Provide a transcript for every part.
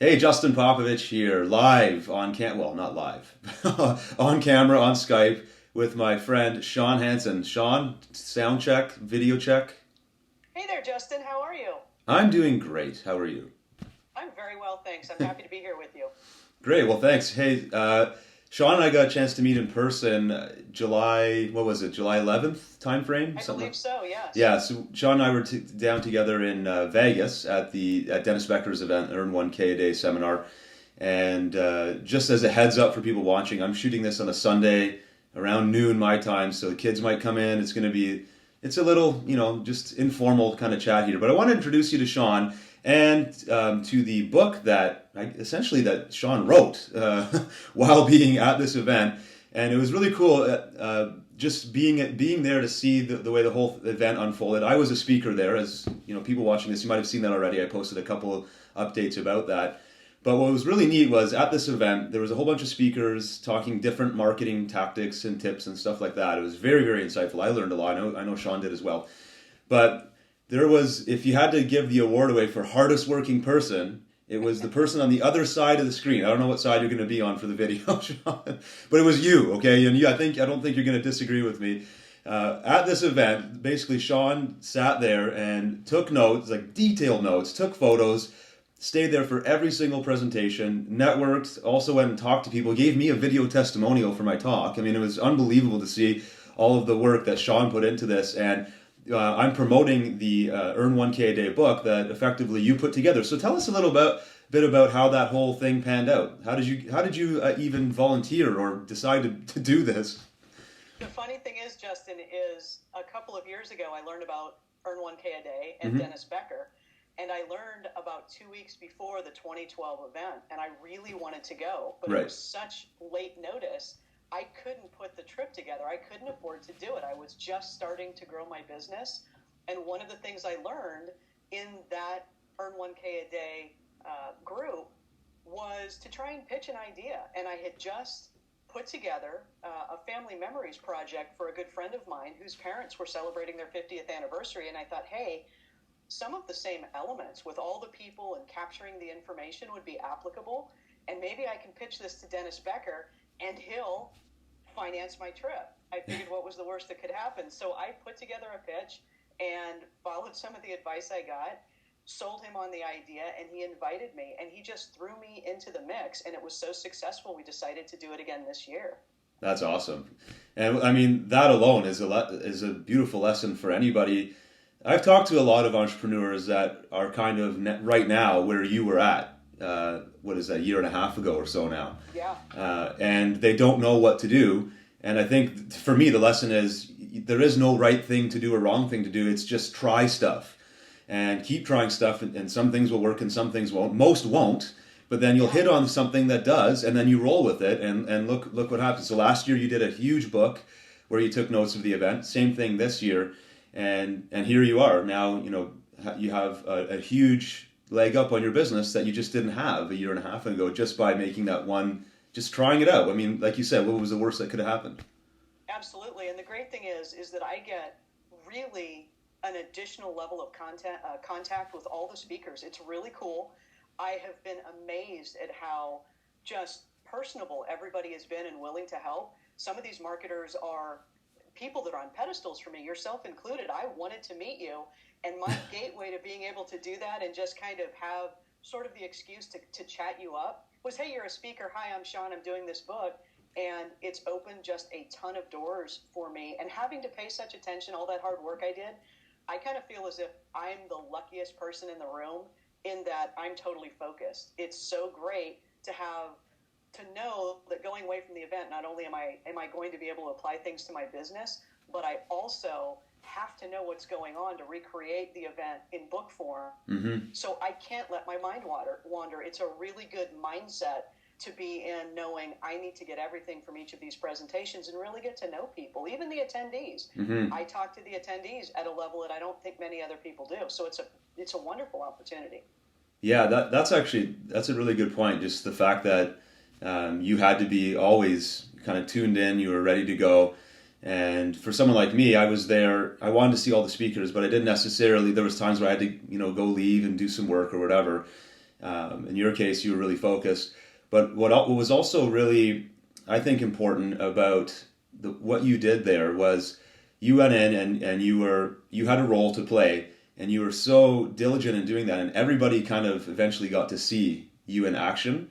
Hey, Justin Popovic here, live on well, not live, on camera on Skype with my friend Shawn Hansen. Shawn, sound check, video check. Hey there, Justin. How are you? I'm doing great. How are you? I'm very well, thanks. I'm happy to be here with you. Great. Well, thanks. Hey, Shawn and I got a chance to meet in person July. What was it? July 11th time frame, I something. believe so, yes. Yeah. So Shawn and I were down together in Vegas at Dennis Becker's event, Earn1kaDay seminar. And just as a heads up for people watching, I'm shooting this on a Sunday around noon my time, so the kids might come in. It's a little, just informal kind of chat here. But I want to introduce you to Shawn and to the book essentially that Shawn wrote while being at this event. And it was really cool just being there to see the way the whole event unfolded. I was a speaker there, as people watching this, you might have seen that already. I posted a couple updates about that. But what was really neat was at this event, there was a whole bunch of speakers talking different marketing tactics and tips and stuff like that. It was very, very insightful. I learned a lot. I know Shawn did as well. But if you had to give the award away for hardest working person, it was the person on the other side of the screen. I don't know what side you're going to be on for the video, Shawn, but it was you, okay? And I don't think you're going to disagree with me. At this event, basically, Shawn sat there and took notes, like detailed notes, took photos, stayed there for every single presentation, networked, also went and talked to people, gave me a video testimonial for my talk. I mean, it was unbelievable to see all of the work that Shawn put into this. And I'm promoting the Earn1kaDay book that effectively you put together. So tell us a bit about how that whole thing panned out. How did you even volunteer or decide to do this? The funny thing is, Justin, is a couple of years ago I learned about Earn1kaDay and Mm-hmm. Dennis Becker. And I learned about 2 weeks before the 2012 event, and I really wanted to go, but it Right. was such late notice, I couldn't put the trip together. I couldn't afford to do it. I was just starting to grow my business, and one of the things I learned in that Earn1kaDay group was to try and pitch an idea, and I had just put together a family memories project for a good friend of mine whose parents were celebrating their 50th anniversary, and I thought, hey, some of the same elements with all the people and capturing the information would be applicable. And maybe I can pitch this to Dennis Becker and he'll finance my trip. I figured what was the worst that could happen. So I put together a pitch and followed some of the advice I got, sold him on the idea, and he invited me. And he just threw me into the mix. And it was so successful, we decided to do it again this year. That's awesome. And I mean, that alone is a beautiful lesson for anybody. I've talked to a lot of entrepreneurs that are kind of right now where you were at. What is that, a year and a half ago or so now? Yeah. And they don't know what to do. And I think for me, the lesson is there is no right thing to do or wrong thing to do. It's just try stuff and keep trying stuff. And some things will work and some things won't. Most won't. But then you'll Yeah. hit on something that does, and then you roll with it. And look what happens. So last year you did a huge book where you took notes of the event. Same thing this year. And here you are now. You have a huge leg up on your business that you just didn't have a year and a half ago, just by making that one, just trying it out. I mean, like you said, what was the worst that could have happened? Absolutely. And the great thing is that I get really an additional level of contact with all the speakers. It's really cool. I have been amazed at how just personable everybody has been and willing to help. Some of these marketers are people that are on pedestals for me, yourself included. I wanted to meet you, and my gateway to being able to do that and just kind of have sort of the excuse to chat you up was, hey, you're a speaker. Hi, I'm Shawn. I'm doing this book. And it's opened just a ton of doors for me. And having to pay such attention, all that hard work I did, I kind of feel as if I'm the luckiest person in the room in that I'm totally focused. It's so great to know that going away from the event, not only am I going to be able to apply things to my business, but I also have to know what's going on to recreate the event in book form. Mm-hmm. So I can't let my mind wander. It's a really good mindset to be in, knowing I need to get everything from each of these presentations and really get to know people, even the attendees. Mm-hmm. I talk to the attendees at a level that I don't think many other people do. So it's a wonderful opportunity. Yeah, that's a really good point. Just the fact that you had to be always kind of tuned in, you were ready to go. And for someone like me, I was there. I wanted to see all the speakers, but I didn't necessarily. There was times where I had to, go leave and do some work or whatever. In your case, you were really focused. But what was also really, I think, important about what you did there was you went in and you had a role to play, and you were so diligent in doing that, and everybody kind of eventually got to see you in action.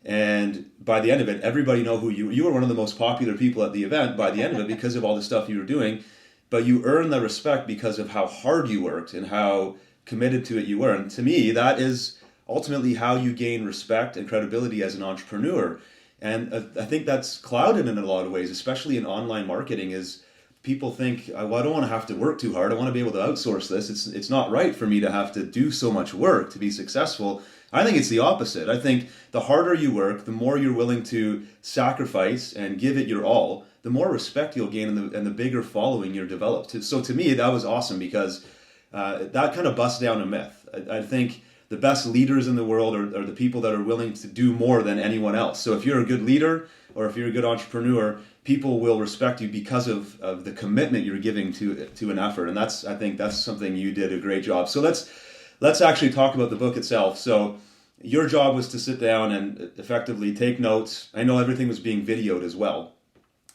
And by the end of it, everybody know who you were. One of the most popular people at the event by the end of it because of all the stuff you were doing. But you earned the respect because of how hard you worked and how committed to it you were. And to me, that is ultimately how you gain respect and credibility as an entrepreneur. And I think that's clouded in a lot of ways, especially in online marketing, is people think, well, I don't want to have to work too hard. I want to be able to outsource this. It's not right for me to have to do so much work to be successful. I think it's the opposite. I think the harder you work, the more you're willing to sacrifice and give it your all, the more respect you'll gain and the bigger following you'll develop. So to me, that was awesome because that kind of busts down a myth. I think the best leaders in the world are the people that are willing to do more than anyone else. So if you're a good leader or if you're a good entrepreneur, people will respect you because of the commitment you're giving to an effort. And I think that's something you did a great job. So let's actually talk about the book itself. So your job was to sit down and effectively take notes. I know everything was being videoed as well,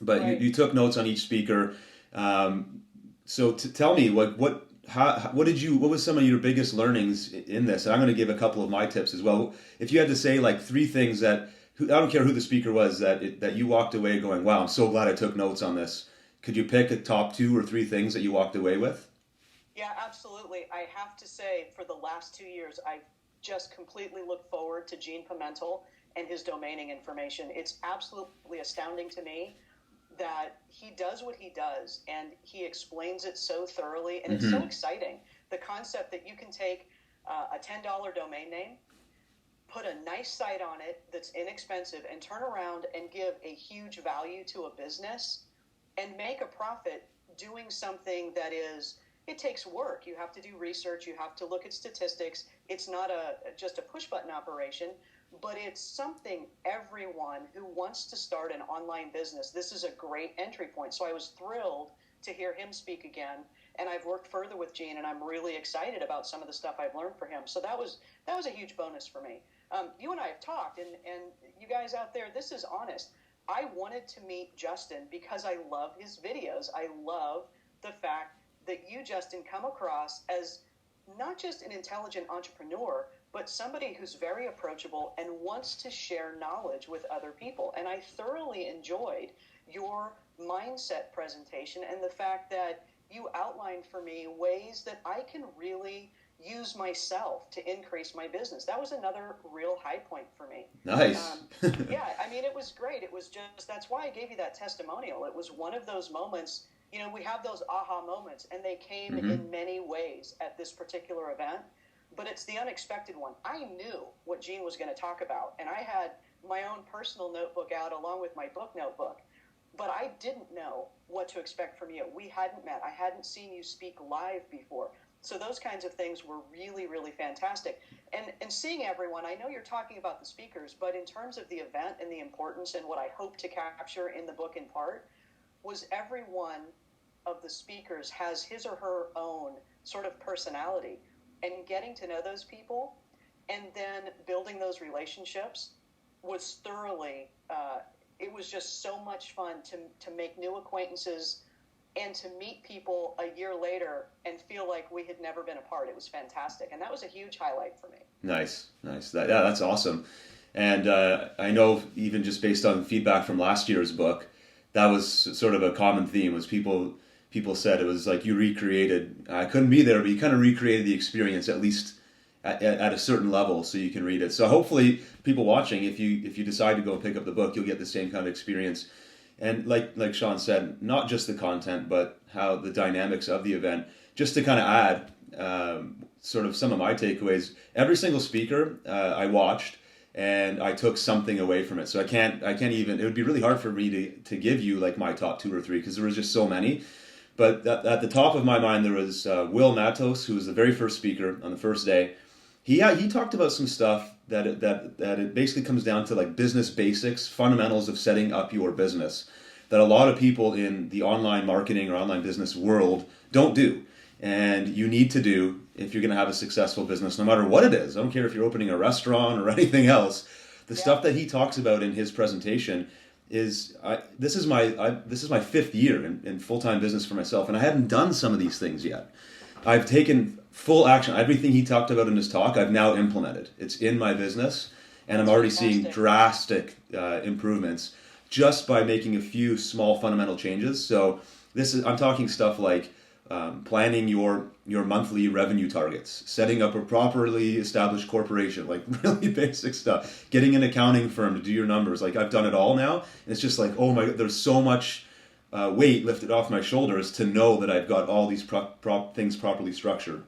but right. you took notes on each speaker. So tell me, what was some of your biggest learnings in this? And I'm going to give a couple of my tips as well. If you had to say like 3 things that, I don't care who the speaker was, that you walked away going, wow, I'm so glad I took notes on this. Could you pick a top 2 or 3 things that you walked away with? Yeah, absolutely. I have to say, for the last 2 years, I've just completely looked forward to Gene Pimentel and his domaining information. It's absolutely astounding to me that he does what he does, and he explains it so thoroughly, and it's so exciting. The concept that you can take a $10 domain name, put a nice site on it that's inexpensive, and turn around and give a huge value to a business and make a profit doing something that is, it takes work. You have to do research. You have to look at statistics. It's not just a push-button operation, but it's something everyone who wants to start an online business, this is a great entry point. So I was thrilled to hear him speak again, and I've worked further with Gene, and I'm really excited about some of the stuff I've learned from him. So that was a huge bonus for me. You and I have talked, and you guys out there, this is honest. I wanted to meet Justin because I love his videos. I love the fact that you, Justin, come across as not just an intelligent entrepreneur, but somebody who's very approachable and wants to share knowledge with other people. And I thoroughly enjoyed your mindset presentation and the fact that you outlined for me ways that I can really use myself to increase my business. That was another real high point for me. Nice. Yeah, I mean, it was great. It was just, that's why I gave you that testimonial. It was one of those moments, you know, we have those aha moments, and they came in many ways at this particular event, but it's the unexpected one. I knew what Gene was going to talk about, and I had my own personal notebook out along with my book notebook, but I didn't know what to expect from you. We hadn't met. I hadn't seen you speak live before. So those kinds of things were really, really fantastic. And seeing everyone, I know you're talking about the speakers, but in terms of the event and the importance and what I hope to capture in the book in part, was every one of the speakers has his or her own sort of personality. And getting to know those people and then building those relationships was thoroughly, it was just so much fun to make new acquaintances and to meet people a year later and feel like we had never been apart. It was fantastic. And that was a huge highlight for me. Nice. That's awesome. And I know even just based on feedback from last year's book, that was sort of a common theme, was people said it was like you recreated, I couldn't be there, but you kind of recreated the experience, at least at a certain level, so you can read it. So hopefully people watching, if you decide to go and pick up the book, you'll get the same kind of experience. And like Shawn said, not just the content, but how the dynamics of the event. Just to kind of add sort of some of my takeaways, every single speaker I watched, and I took something away from it. So I can't even, it would be really hard for me to give you like my top 2 or 3 because there was just so many. But at the top of my mind, there was Will Matos, who was the very first speaker on the first day. He talked about some stuff that it basically comes down to like business basics, fundamentals of setting up your business that a lot of people in the online marketing or online business world don't do. And you need to do if you're going to have a successful business, no matter what it is. I don't care if you're opening a restaurant or anything else. The stuff that he talks about in his presentation is this is my fifth year in full-time business for myself, and I hadn't done some of these things yet. I've taken full action. Everything he talked about in his talk, I've now implemented. It's in my business, and I'm already seeing drastic improvements just by making a few small fundamental changes. So I'm talking stuff like planning your monthly revenue targets, setting up a properly established corporation, like really basic stuff, getting an accounting firm to do your numbers. Like I've done it all now, and it's just like, oh my God, there's so much weight lifted off my shoulders to know that I've got all these things properly structured.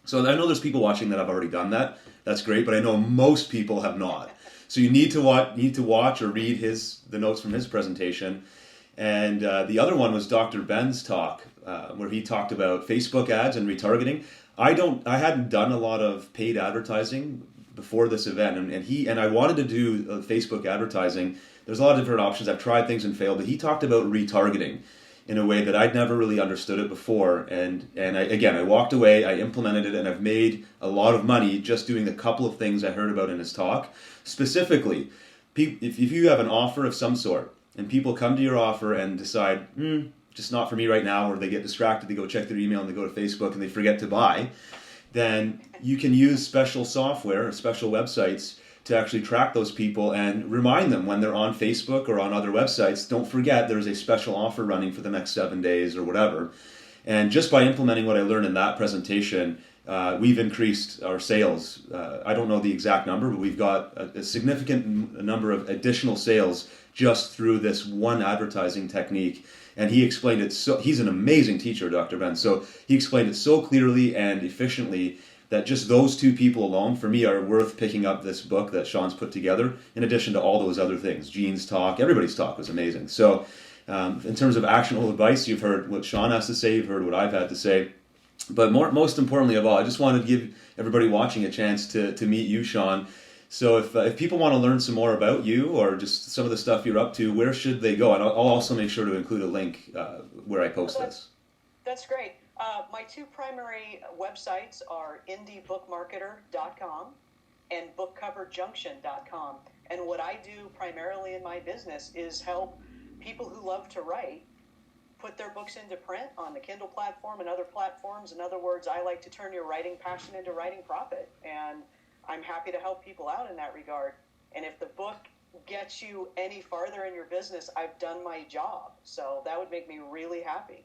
So I know there's people watching that have already done that. That's great, but I know most people have not. So you need to watch or read the notes from his presentation. And the other one was Dr. Ben's talk, where he talked about Facebook ads and retargeting. I hadn't done a lot of paid advertising before this event, and I wanted to do Facebook advertising. There's a lot of different options. I've tried things and failed, but he talked about retargeting in a way that I'd never really understood it before. And I walked away, I implemented it, and I've made a lot of money just doing a couple of things I heard about in his talk. Specifically, if you have an offer of some sort, and people come to your offer and decide, just not for me right now, or they get distracted, they go check their email and they go to Facebook and they forget to buy, then you can use special software or special websites to actually track those people and remind them when they're on Facebook or on other websites, don't forget there's a special offer running for the next 7 days or whatever. And just by implementing what I learned in that presentation, we've increased our sales. I don't know the exact number, but we've got a significant number of additional sales just through this one advertising technique. And he explained it he's an amazing teacher, Dr. Ben. So he explained it so clearly and efficiently that just those two people alone, for me, are worth picking up this book that Shawn's put together, in addition to all those other things. Gene's talk, everybody's talk was amazing. So in terms of actionable advice, you've heard what Shawn has to say, you've heard what I've had to say. But most importantly of all, I just wanted to give everybody watching a chance to meet you, Shawn. So if people want to learn some more about you or just some of the stuff you're up to, where should they go? And I'll also make sure to include a link where I post this. That's great. My two primary websites are indiebookmarketer.com and bookcoverjunction.com. And what I do primarily in my business is help people who love to write put their books into print on the Kindle platform and other platforms. In other words, I like to turn your writing passion into writing profit. And I'm happy to help people out in that regard. And if the book gets you any farther in your business, I've done my job. So that would make me really happy.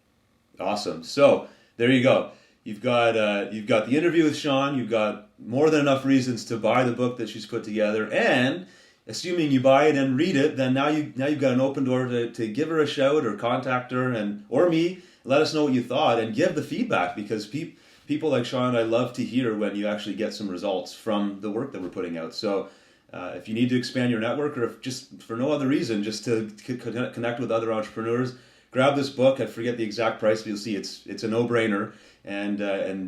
Awesome. So there you go. You've got the interview with Shawn. You've got more than enough reasons to buy the book that she's put together. And assuming you buy it and read it, then now you've got an open door to give her a shout or contact her or me. Let us know what you thought and give the feedback, because people like Shawn, I love to hear when you actually get some results from the work that we're putting out. So if you need to expand your network, or if just for no other reason, just to connect with other entrepreneurs, grab this book. I forget the exact price, but you'll see it's a no-brainer, and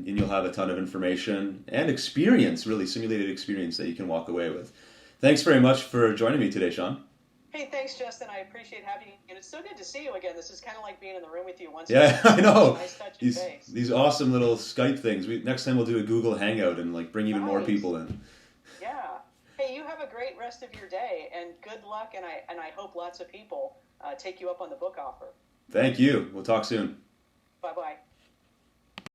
you'll have a ton of information and experience, really simulated experience that you can walk away with. Thanks very much for joining me today, Shawn. Hey, thanks, Justin. I appreciate having you. And it's so good to see you again. This is kind of like being in the room with you once. Yeah, I know. Nice touch of base. These awesome little Skype things. Next time we'll do a Google Hangout and bring even more people in. Yeah. Hey, you have a great rest of your day, and good luck. And I hope lots of people take you up on the book offer. Thank you. We'll talk soon. Bye-bye.